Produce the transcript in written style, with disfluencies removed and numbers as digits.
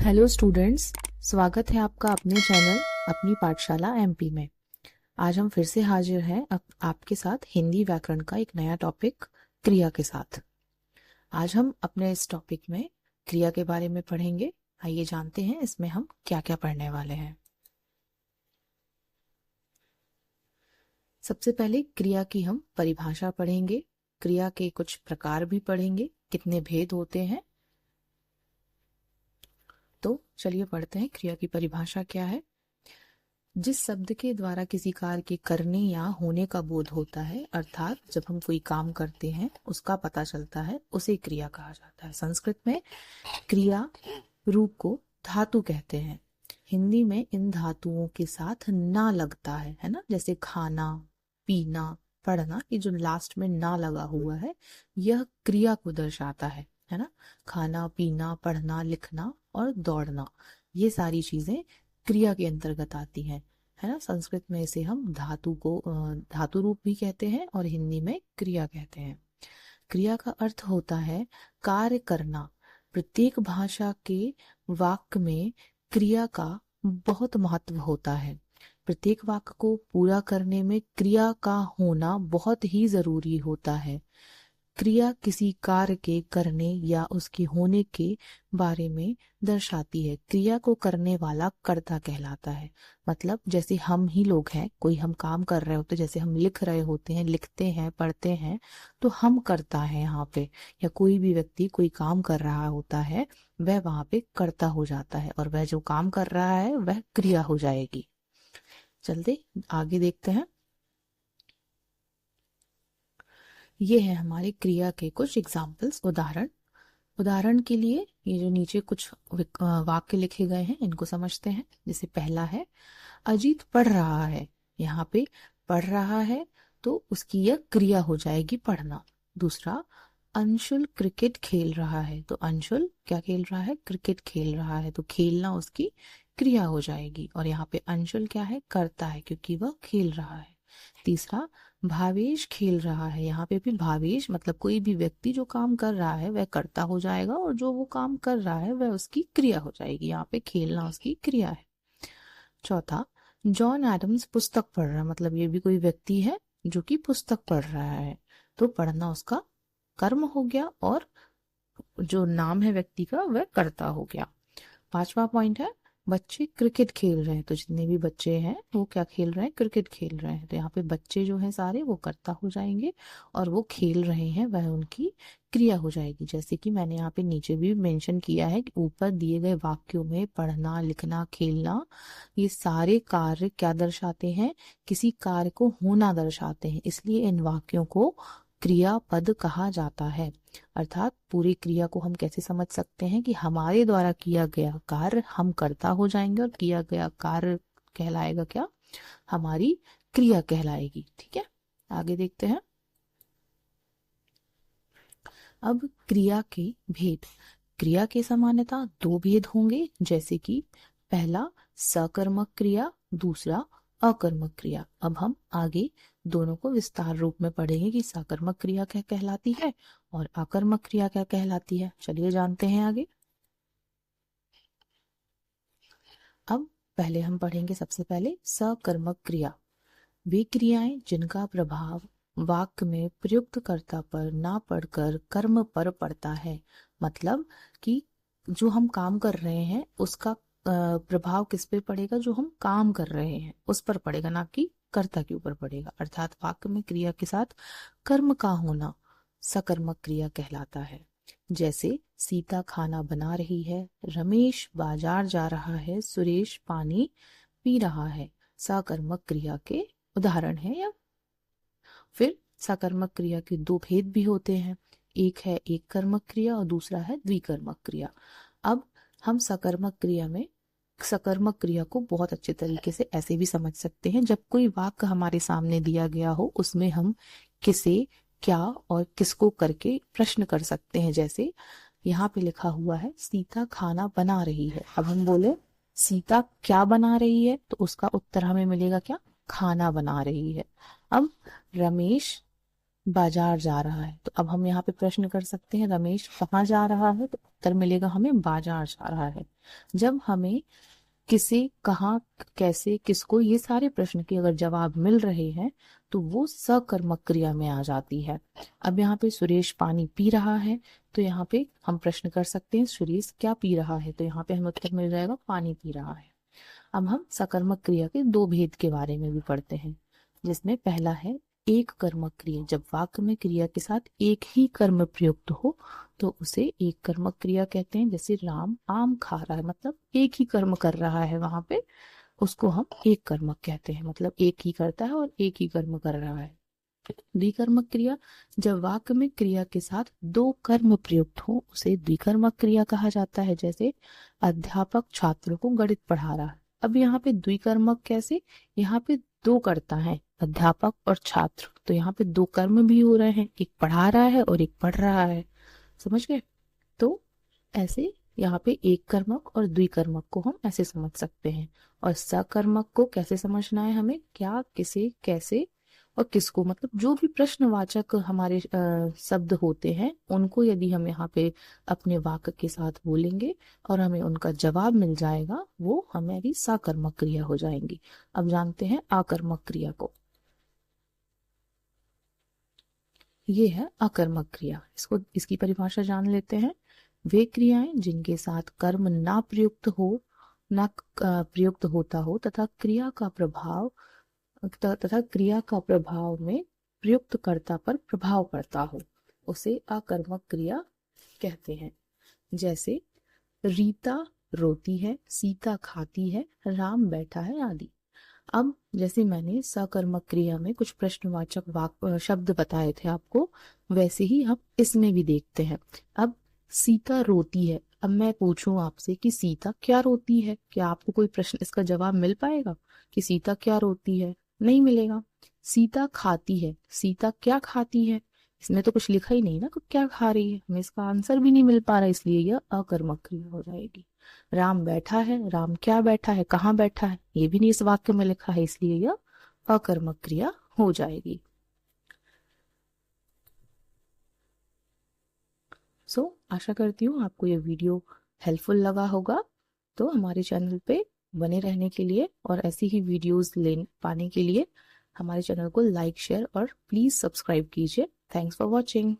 Hello students, स्वागत है आपका अपने चैनल अपनी पाठशाला एमपी में। आज हम फिर से हाजिर हैं आपके साथ हिंदी व्याकरण का एक नया टॉपिक क्रिया के साथ। आज हम अपने इस टॉपिक में क्रिया के बारे में पढ़ेंगे। आइए जानते हैं इसमें हम क्या क्या पढ़ने वाले हैं। सबसे पहले क्रिया की हम परिभाषा पढ़ेंगे, क्रिया के कुछ प्रकार भी पढ़ेंगे, कितने भेद होते हैं। तो चलिए पढ़ते हैं क्रिया की परिभाषा क्या है। जिस शब्द के द्वारा किसी कार्य के करने या होने का बोध होता है, अर्थात जब हम कोई काम करते हैं उसका पता चलता है, उसे क्रिया कहा जाता है। संस्कृत में क्रिया रूप को धातु कहते हैं। हिंदी में इन धातुओं के साथ ना लगता है ना, जैसे खाना, पीना, पढ़ना, ये जो लास्ट में ना लगा हुआ है यह क्रिया को दर्शाता है ना। खाना, पीना, पढ़ना, लिखना और दौड़ना, ये सारी चीजें क्रिया के अंतर्गत आती हैं, है ना। संस्कृत में इसे हम धातु को धातु रूप भी कहते हैं और हिंदी में क्रिया कहते हैं। क्रिया का अर्थ होता है कार्य करना। प्रत्येक भाषा के वाक्य में क्रिया का बहुत महत्व होता है। प्रत्येक वाक्य को पूरा करने में क्रिया का होना बहुत ही जरूरी होता है। क्रिया किसी कार्य के करने या उसके होने के बारे में दर्शाती है। क्रिया को करने वाला कर्ता कहलाता है। मतलब जैसे हम ही लोग हैं, कोई हम काम कर रहे होते, जैसे हम लिख रहे होते हैं, लिखते हैं, पढ़ते हैं, तो हम कर्ता है यहाँ पे। या कोई भी व्यक्ति कोई काम कर रहा होता है, वह वहां पे कर्ता हो जाता है और वह जो काम कर रहा है वह क्रिया हो जाएगी। चलते आगे देखते हैं। ये है हमारे क्रिया के कुछ एग्जाम्पल्स, उदाहरण। उदाहरण के लिए ये जो नीचे कुछ वाक्य लिखे गए हैं इनको समझते हैं। जैसे पहला है अजीत पढ़ रहा है। यहाँ पे पढ़ रहा है तो उसकी यह क्रिया हो जाएगी पढ़ना। दूसरा, अंशुल क्रिकेट खेल रहा है, तो अंशुल क्या खेल रहा है? क्रिकेट खेल रहा है, तो खेलना उसकी क्रिया हो जाएगी। और यहाँ पे अंशुल क्या है? करता है, क्योंकि वह खेल रहा है। तीसरा, भावेश खेल रहा है। यहाँ पे भी भावेश मतलब कोई भी व्यक्ति जो काम कर रहा है वह कर्ता हो जाएगा और जो वो काम कर रहा है वह उसकी क्रिया हो जाएगी। यहाँ पे खेलना उसकी क्रिया है। चौथा, जॉन एडम्स पुस्तक पढ़ रहा है, मतलब ये भी कोई व्यक्ति है जो कि पुस्तक पढ़ रहा है, तो पढ़ना उसका कर्म हो गया और जो नाम है व्यक्ति का वह कर्ता हो गया। पांचवा पॉइंट है बच्चे क्रिकेट खेल रहे हैं, तो जितने भी बच्चे हैं वो क्या खेल रहे हैं? क्रिकेट खेल रहे हैं, तो यहाँ पे बच्चे जो हैं सारे वो कर्ता हो जाएंगे और वो खेल रहे हैं वह उनकी क्रिया हो जाएगी। जैसे कि मैंने यहाँ पे नीचे भी मेंशन किया है कि ऊपर दिए गए वाक्यों में पढ़ना, लिखना, खेलना, ये सारे कार्य क्या दर्शाते हैं? किसी कार्य को होना दर्शाते हैं, इसलिए इन वाक्यों को क्रियापद कहा जाता है। अर्थात पूरी क्रिया को हम कैसे समझ सकते हैं कि हमारे द्वारा किया गया कार्य हम कर्ता हो जाएंगे और किया गया कार्य कहलाएगा क्या? हमारी क्रिया कहलाएगी। ठीक है, आगे देखते हैं। अब क्रिया के भेद। क्रिया के सामान्यतः दो भेद होंगे, जैसे कि पहला सकर्मक क्रिया, दूसरा अकर्मक क्रिया। अब हम आगे दोनों को विस्तार रूप में पढ़ेंगे कि सकर्मक क्रिया क्या कहलाती है और अकर्मक क्रिया क्या कहलाती है। चलिए जानते हैं आगे। अब पहले हम पढ़ेंगे सबसे पहले सकर्मक क्रिया। वे क्रियाएं जिनका प्रभाव वाक्य में प्रयुक्त कर्ता पर ना पड़कर कर्म पर पड़ता है। मतलब कि जो हम काम कर रहे हैं उसका प्रभाव किस पे पड़ेगा? जो हम काम कर रहे हैं उस पर पड़ेगा, ना कि कर्ता के ऊपर पड़ेगा। अर्थात वाक्य में क्रिया के साथ कर्म का होना सकर्मक क्रिया कहलाता है। जैसे सीता खाना बना रही है, रमेश बाजार जा रहा है, सुरेश पानी पी रहा है, सकर्मक क्रिया के उदाहरण है। या फिर सकर्मक क्रिया के दो भेद भी होते हैं, एक है एक कर्मक क्रिया और दूसरा है द्विकर्मक क्रिया। अब हम सकर्मक क्रिया में सकर्मक क्रिया को बहुत अच्छे तरीके से ऐसे भी समझ सकते हैं, जब कोई वाक्य हमारे सामने दिया गया हो उसमें हम किसे, क्या और किसको करके प्रश्न कर सकते हैं। जैसे यहाँ पे लिखा हुआ है सीता खाना बना रही है, अब हम बोले सीता क्या बना रही है, तो उसका उत्तर हमें मिलेगा क्या? खाना बना रही है। अब रमेश बाजार जा रहा है। तो अब हम यहाँ पे प्रश्न कर सकते हैं रमेश कहाँ जा रहा है, तो उत्तर मिलेगा हमें बाजार जा रहा है। जब हमें किसे, कहाँ, कैसे, किसको, ये सारे प्रश्न के अगर जवाब मिल रहे हैं तो वो सकर्मक क्रिया में आ जाती है। अब यहाँ पे सुरेश पानी पी रहा है, तो यहाँ पे हम प्रश्न कर सकते हैं सुरेश क्या पी रहा है, तो यहाँ पे हमें उत्तर मिल जाएगा पानी पी रहा है। अब हम सकर्मक क्रिया के दो भेद के बारे में भी पढ़ते हैं, जिसमें पहला है एक कर्मक क्रिया। जब वाक्य में क्रिया के साथ एक ही कर्म प्रयुक्त हो तो उसे एक कर्मक क्रिया कहते हैं। जैसे राम आम खा रहा है, मतलब एक ही कर्म कर रहा है वहां पे, उसको हम एक कर्मक कहते हैं, मतलब एक ही करता है और एक ही कर्म कर रहा है। द्विकर्मक क्रिया, जब वाक्य में क्रिया के साथ दो कर्म प्रयुक्त हो उसे द्विकर्मक क्रिया कहा जाता है। जैसे अध्यापक छात्रों को गणित पढ़ा रहा है। अब यहाँ पे द्विकर्मक कैसे, यहाँ पे दो कर्ता है अध्यापक और छात्र, तो यहाँ पे दो कर्म भी हो रहे हैं, एक पढ़ा रहा है और एक पढ़ रहा है। समझ गए? तो ऐसे यहाँ पे एक कर्मक और द्विकर्मक को हम ऐसे समझ सकते हैं। और सकर्मक को कैसे समझना है हमें, क्या, किसे, कैसे और किसको, मतलब जो भी प्रश्नवाचक हमारे शब्द होते हैं उनको यदि हम यहाँ पे अपने वाक्य के साथ बोलेंगे और हमें उनका जवाब मिल जाएगा, वो हमारी सकर्मक क्रिया हो जाएंगी। अब जानते हैं आकर्मक क्रिया को। ये है अकर्मक क्रिया, इसको इसकी परिभाषा जान लेते हैं। वे क्रियाएं जिनके साथ कर्म ना प्रयुक्त हो, ना प्रयुक्त होता हो तथा क्रिया का प्रभाव में प्रयुक्त कर्ता पर प्रभाव पड़ता हो, उसे अकर्मक क्रिया कहते हैं। जैसे रीता रोती है, सीता खाती है, राम बैठा है आदि। अब जैसे मैंने सकर्मक क्रिया में कुछ प्रश्नवाचक शब्द बताए थे आपको, वैसे ही हम इसमें भी देखते हैं। अब सीता रोती है, अब मैं पूछूं आपसे कि सीता क्या रोती है, क्या आपको कोई प्रश्न इसका जवाब मिल पाएगा कि सीता क्या रोती है? नहीं मिलेगा। सीता खाती है, सीता क्या खाती है? इसमें तो कुछ लिखा ही नहीं ना कि क्या खा रही है, हमें इसका आंसर भी नहीं मिल पा रहा, इसलिए यह अकर्मक क्रिया हो जाएगी। राम बैठा है, राम क्या बैठा है, कहाँ बैठा है, ये भी नहीं इस वाक्य में लिखा है, इसलिए यह अकर्मक क्रिया हो जाएगी। आशा करती हूँ आपको ये वीडियो हेल्पफुल लगा होगा। तो हमारे चैनल पे बने रहने के लिए और ऐसी ही वीडियोस ले पाने के लिए हमारे चैनल को लाइक, शेयर और प्लीज सब्सक्राइब कीजिए। Thanks for watching.